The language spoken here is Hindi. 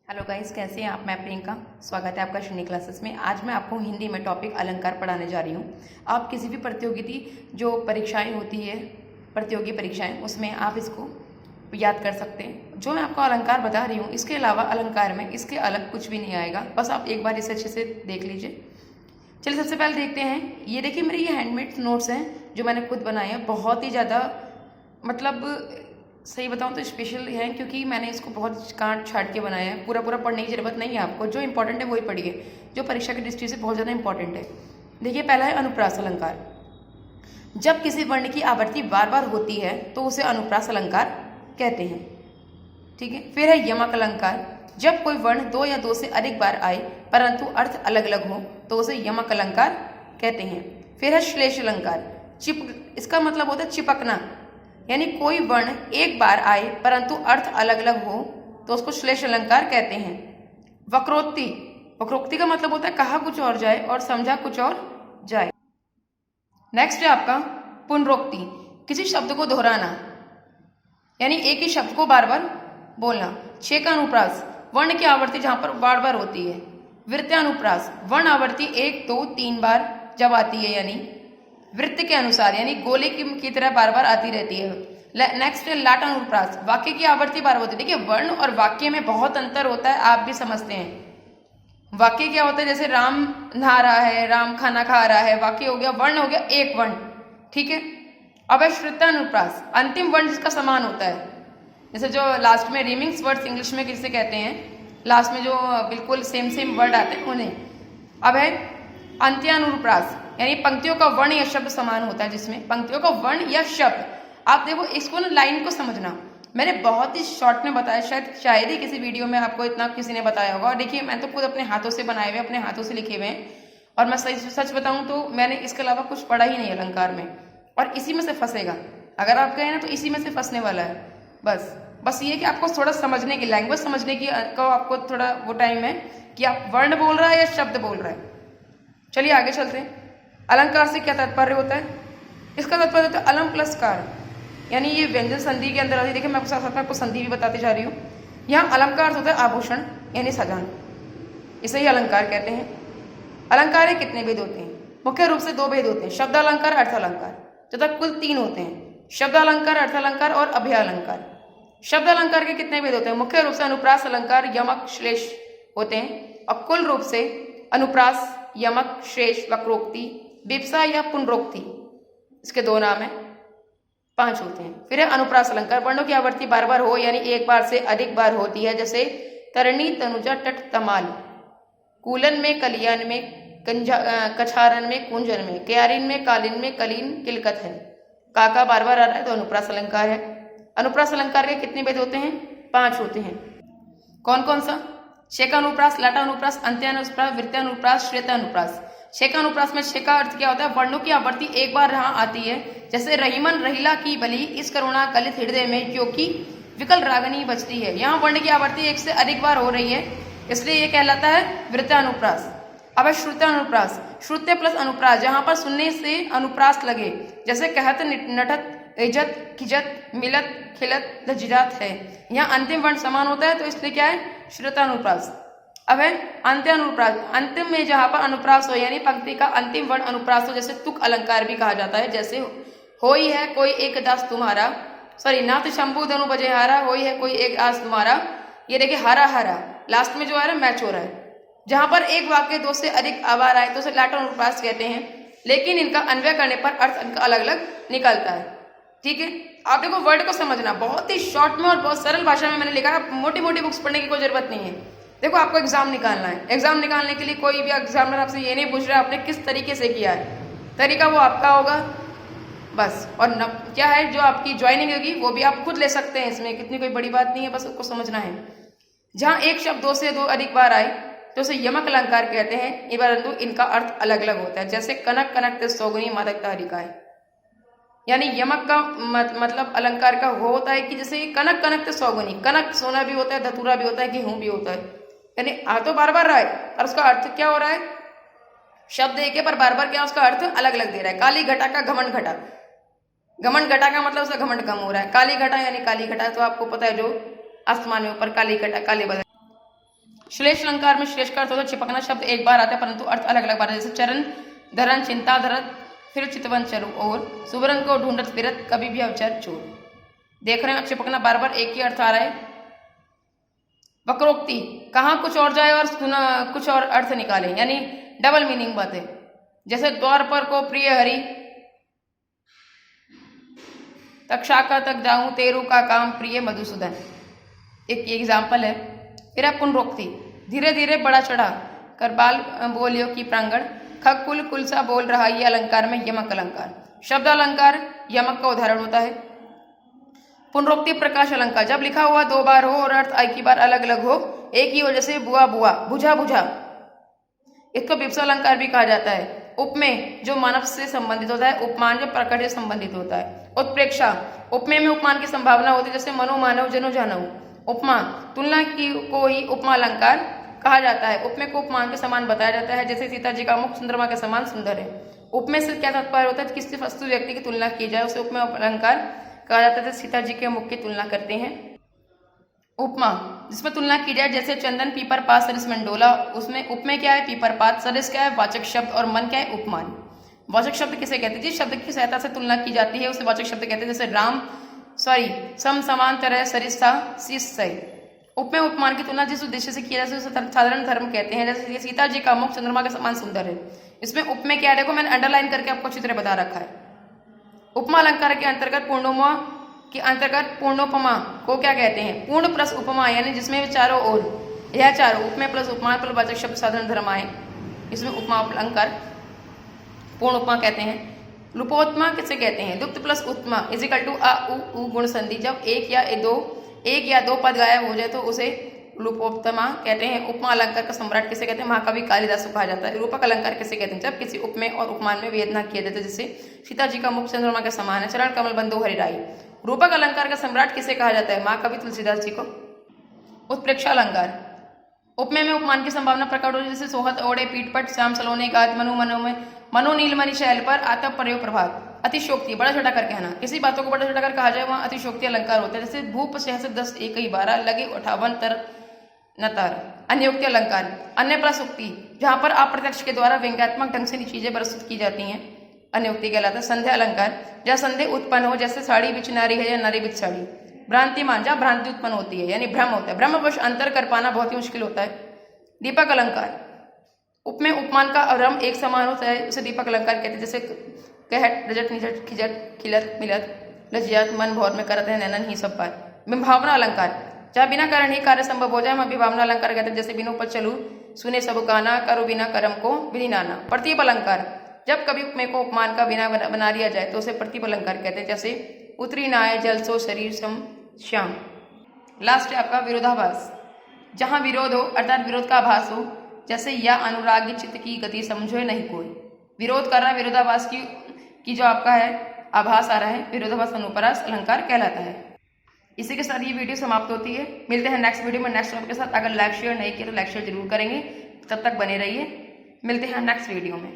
हेलो गाइस, कैसे हैं आप। मैं प्रियंका, स्वागत है आपका श्रेणी क्लासेस में। आज मैं आपको हिंदी में टॉपिक अलंकार पढ़ाने जा रही हूँ। आप किसी भी प्रतियोगिता जो परीक्षाएं होती है, प्रतियोगी परीक्षाएं, उसमें आप इसको याद कर सकते हैं। जो मैं आपको अलंकार बता रही हूँ, इसके अलावा अलंकार में इसके अलग कुछ भी नहीं आएगा। बस आप एक बार इसे अच्छे से देख लीजिए। चलिए सबसे पहले देखते हैं। ये देखिए, मेरे ये हैंडमेड नोट्स हैं जो मैंने खुद बनाए हैं। बहुत ही ज़्यादा मतलब सही बताऊं तो स्पेशल है, क्योंकि मैंने इसको बहुत काट छाट के बनाया है। पूरा पूरा पढ़ने की जरूरत नहीं है आपको। जो इंपॉर्टेंट है वही पढ़िए, जो परीक्षा की दृष्टि से बहुत ज़्यादा इंपॉर्टेंट है। देखिए, पहला है अनुप्रास अलंकार। जब किसी वर्ण की आवृत्ति बार बार होती है तो उसे अनुप्रास अलंकार कहते हैं। ठीक है। फिर है यमक अलंकार। जब कोई वर्ण दो या दो से अधिक बार आए परंतु अर्थ अलग अलग हो तो उसे यमक अलंकार कहते हैं। फिर है श्लेष अलंकार। इसका मतलब होता है चिपकना, यानी कोई वर्ण एक बार आए परंतु अर्थ अलग अलग हो तो उसको श्लेष अलंकार कहते हैं। वक्रोक्ति। वक्रोक्ति का मतलब होता है कहा कुछ और जाए और समझा कुछ और जाए। नेक्स्ट है आपका पुनरोक्ति। किसी शब्द को दोहराना, यानी एक ही शब्द को बार बार बोलना। छह का अनुप्रास, वर्ण की आवृत्ति जहां पर बार बार होती है। वृत्तानुप्रास, वर्ण आवृत्ति एक दो तीन बार जब आती है, यानी वृत्त के अनुसार, यानी गोले की तरह बार बार आती रहती है। नेक्स्ट है लाटानुप्रास। वाक्य की आवृत्ति बार होती है। देखिए, वर्ण और वाक्य में बहुत अंतर होता है, आप भी समझते हैं। वाक्य क्या होता है, जैसे राम नहा रहा है, राम खाना खा रहा है, वाक्य हो गया। वर्ण हो गया एक वर्ण। ठीक है। अब है श्रुतानुप्रास, अंतिम वर्ण जिसका समान होता है। जैसे जो लास्ट में रिमिंग्स वर्ड्स इंग्लिश में किसे कहते हैं, लास्ट में जो बिल्कुल सेम वर्ड आते हैं उन्हें। अब है अंत्यानुप्रास, यानी पंक्तियों का वर्ण या शब्द समान होता है, जिसमें पंक्तियों का वर्ण या शब्द। आप देखो इसको ना, लाइन को समझना मैंने बहुत ही शॉर्ट में बताया, शायद ही किसी वीडियो में आपको इतना किसी ने बताया होगा। और देखिए, मैं तो खुद अपने हाथों से बनाए हुए, अपने हाथों से लिखे हुए हैं। और मैं सच बताऊं तो मैंने इसके अलावा कुछ पढ़ा ही नहीं अलंकार में, और इसी में से फंसेगा। अगर आप कहें ना तो इसी में से फंसने वाला है। बस ये कि आपको थोड़ा समझने की, लैंग्वेज समझने की को आपको थोड़ा वो टाइम है कि आप वर्ण बोल रहा है या शब्द बोल रहा है। चलिए आगे चलते हैं। अलंकार से क्या तात्पर्य होता है? इसका तात्पर्य होता है अलम प्लस कार, यानी ये व्यंजन संधि के अंदर आती है। देखिए, मैं आपको साथ साथ में आपको संधि भी बताती जा रही हूँ। यहाँ अलंकार होता है आभूषण, यानी सजान, इसे ही अलंकार कहते हैं। अलंकार के कितने भेद होते हैं? मुख्य रूप से दो भेद होते हैं, शब्द अलंकार, अर्थ अलंकार, तथा कुल तीन होते हैं, शब्द अलंकार, अर्थ अलंकार और अभय अलंकार। शब्द अलंकार के कितने भेद होते हैं? मुख्य रूप से अनुप्रास अलंकार, यमक, श्लेष होते हैं। और कुल रूप से अनुप्रास, यमक, श्लेष, वक्रोक्ति, विप्सा या पुनरोक्ति, इसके दो नाम है, पांच होते हैं। फिर है अनुप्रास अलंकार। वर्णों की आवृत्ति बार बार हो, यानी एक बार से अधिक बार होती है। जैसे तरणी, तनुजा, तट, तमाल। कूलन में, कलियान में, कछारन में, कुंजन में, क्यारिन में, कालीन में, कलीन, किलकत है। काका बार बार आ रहा है तो अनुप्रास अलंकार है। अनुप्रास अलंकार के कितने भेद होते हैं? पांच होते हैं। कौन कौन सा? शेकानुप्रास, लाटानुप्रास, अंत्यानुप्रास, वृत्तानुप्रास, श्वेतानुप्रास। शेकानुप्रास में शे का अर्थ क्या होता है? वर्णों की आवृत्ति एक बार यहाँ आती है। जैसे रहीमन, रहीला की बली, इस करुणा कलित हृदय में जो कि विकल रागनी बजती है। यहाँ वर्ण की आवृत्ति एक से अधिक बार हो रही है, इसलिए ये कहलाता है वृत्तानुप्रास। अब है श्रुतानुप्रास। श्रुत्य प्लस अनुप्रास, जहां पर सुनने से अनुप्रास लगे, जैसे कहत, नटत, इजत, खिजत, मिलत, खिलत, लज्जात है। यहाँ अंतिम वर्ण समान होता है तो इसलिए क्या है? श्रुतानुप्रास। अब है अंत्यानुप्रास। अंतिम में जहां पर अनुप्रास हो, यानी पंक्ति का अंतिम वर्ण अनुप्रास हो, जैसे तुक अलंकार भी कहा जाता है। जैसे होई है कोई एक दास तुम्हारा, सॉरी, नाथ शंभु धनु बजेहारा, होई है कोई एक आस तुम्हारा। ये देखिए, हरा हरा लास्ट में जो है मैच हो रहा है। जहां पर एक वाक्य दो से अधिक बार आए तो उसे लाटानुप्रास कहते हैं, लेकिन इनका अन्वय करने पर अर्थ इनका अलग अलग निकलता है। ठीक है। आप देखो, वर्ड को समझना बहुत ही शॉर्ट में और बहुत सरल भाषा में मैंने लिखा है। मोटी मोटी बुक्स पढ़ने की कोई जरूरत नहीं है। देखो, आपको एग्जाम निकालना है, एग्जाम निकालने के लिए कोई भी एग्जामिनर आपसे ये नहीं पूछ रहा है आपने किस तरीके से किया है, तरीका वो आपका होगा बस। और क्या है, जो आपकी ज्वाइनिंग होगी वो भी आप खुद ले सकते हैं, इसमें कितनी कोई बड़ी बात नहीं है, बस उसको समझना है। जहां एक शब्द दो से दो अधिक बार आए तो उसे यमक अलंकार कहते हैं, परंतु इनका अर्थ अलग अलग होता है। जैसे कनक, कनक सौगुनी, मादकता हरिकाय, यानी यमक का मतलब अलंकार का वो होता है कि जैसे कनक, कनक सौगुनी, कनक सोना भी होता है, धतूरा भी होता है, गेहूं भी होता है, यानी आ तो बार बार रहा है और उसका अर्थ क्या हो रहा है? शब्द एक है पर बार बार क्या उसका अर्थ अलग अलग दे रहा है। काली घटा का घमंड घटा, घमंड घटा का मतलब उसका घमंड कम हो रहा है। काली घटा यानी काली घटा, तो आपको पता है जो आसमान में ऊपर काली घटा, काले बादल। श्लेष अलंकार में श्लेष का अर्थ होता है चिपकना। शब्द एक बार आता है परंतु अर्थ अलग अलग बार है, जैसे चरण धरन, चिंता धरत, फिर चितवन चरु और सुवर्ण को ढूंढत फिरत, कभी भी अवचर चोर। देख रहे हैं चिपकना बार बार एक ही अर्थ आ रहा है। वक्रोक्ति, कहाँ कुछ और जाए और कुछ और अर्थ निकाले, यानी डबल मीनिंग बात है। जैसे द्वार पर को प्रिय हरि, तक्षाका तक जाऊं, तेरू का काम प्रिय मधुसूदन, एक एग्जाम्पल है। फिर है पुनरोक्ति, धीरे धीरे बड़ा चढ़ा कर बाल बोलियो की प्रांगण, खग कुल कुल सा बोल रहा, ये अलंकार में यमक अलंकार। शब्द अलंकार यमक का उदाहरण होता है। पुनरोक्ति प्रकाश अलंकार, जब लिखा हुआ दो बार हो और अर्थ एक ही बार अलग अलग हो, एक ही हो, जैसे बुआ बुआ, बुझा बुझा, इसको विप्सा अलंकार भी कहा जाता है। उपमेय जो मानव से संबंधित होता है, उपमान जो प्रकट से संबंधित होता है। उत्प्रेक्षा, उपमेय में उपमान की संभावना होती है, जैसे मनो मानव जनो जानव। उपमा, तुलना की को ही उपमा अलंकार कहा जाता है। उपमेय को उपमान के समान बताया जाता है, जैसे सीता जी का मुख चंद्रमा के समान सुंदर है। उपमेय से क्या तात्पर्य होता है, किसी वस्तु व्यक्ति की तुलना की जाए उसे उपमेय अलंकार कहा जाता है। सीता जी के मुख की तुलना करते हैं। उपमा, जिसमें तुलना की जाए, जैसे चंदन पीपर पात सरिस मंडोला, उसमें उपमेय क्या है, पीपर पात, सरिस क्या है, वाचक शब्द, और मन क्या है, उपमान। वाचक शब्द किसे कहते हैं, जिस शब्द की सहायता से तुलना की जाती है उसे वाचक शब्द कहते हैं, जैसे सम समान तरह सरिस्ता शीस सही। उपमेय उपमान की तुलना जिस उद्देश्य से किया जाए उसे साधारण धर्म कहते हैं, जैसे सीता जी का मुख चंद्रमा के समान सुंदर है। इसमें उपमेय क्या है, देखो मैंने अंडरलाइन करके आपको अच्छी तरह बता रखा है। उपमा अलंकार के अंतर्गत पूर्णोपमा को क्या कहते हैं, पूर्ण प्लस उपमा, यानी जिसमें चारों ओर यह चारों उपमेय प्लस उपमा प्लस वाचक शब्द साधारण धर्म आए, इसमें उपमा अलंकार पूर्ण उपमा कहते हैं। लुपोत्मा किसे कहते हैं, दुप्त प्लस उत्मा इजिकल टू आ उ गुण संधि, जब एक या दो पद गायब हो जाए तो उसे लुपोत्तमा कहते हैं। उपमा अलंकार का सम्राट किसे कहते हैं, महाकवि कालिदास को कहा जाता है। रूपक अलंकार किसे कहते हैं, जब किसी उपमेय और उपमान में वेदना किया जाता है, जैसे सीता जी का मुख चंद्रमा के समान है, चरण कमल बंधु हरिराई। रूपक अलंकार का सम्राट किसे कहा जाता है, महाकवि तुलसीदास जी को। उत्प्रेक्षा अलंकार, उपमेय में उपमान की संभावना प्रकट हो, जैसे सोहत ओढ़े पीठपट, श्याम सलोने गाद, मनो नीलमणि शैल पर, आतप प्रयोग प्रभात। अतिशोक्ति, बड़ा छोटा कर कहना, किसी बातों को बड़ा छोटा कर कहा जाए वहां अतिशोक्ति अलंकार होता है, जैसे भूप से 10 एक 12 लगे 58 तर नतर। अन्योक्ति अलंकार, अन्य प्लस उक्ति, जहां पर अप्रत्यक्ष के द्वारा व्यंग्यात्मक ढंग से चीजें प्रस्तुत की जाती हैं, अन्योक्ति कहलाता है। संध्या अलंकार, जहाँ संदेह उत्पन्न हो, जैसे साड़ी बिच नारी है या नारी बिच साड़ी। भ्रांतिमान, जहाँ भ्रांति उत्पन्न होती है, यानी भ्रम होता है, भ्रमवश अंतर कर पाना बहुत ही मुश्किल होता है। दीपक अलंकार, उपमेय उपमान का अवरम एक समान होता है, उसे दीपक अलंकार कहते हैं, जैसे कहट रजत निजट खिजट खिलत मिलत लज्जात मन भौर में करत है नैनन ही सब पार। विभावना अलंकार, जहाँ बिना कारण ही कार्य संभव हो जाए, वहाँ विभावना अलंकार कहते हैं, जैसे बिनो पर चलू सुने सब गाना, करो बिना कर्म को विधि नाना। प्रतीप अलंकार, जब कभी उपमेय को उपमान का बिना बना लिया जाए तो उसे प्रतीप अलंकार कहते हैं, जैसे उतरी नाय जल सो शरीर सम श्याम। लास्ट है आपका विरोधाभास, जहाँ विरोध हो अर्थात विरोध का आभास हो, जैसे या अनुराग चित्त की गति समझो नहीं कोई। विरोध कर रहा है, विरोधाभास की जो आपका है आभास आ रहा है, विरोधाभास अनुप्रास अलंकार कहलाता है। इसी के साथ ये वीडियो समाप्त होती है। मिलते हैं नेक्स्ट वीडियो में नेक्स्ट टॉपिक के साथ। अगर लाइक शेयर नहीं किया तो लाइक शेयर जरूर करेंगे। तब तक बने रहिए, मिलते हैं नेक्स्ट वीडियो में।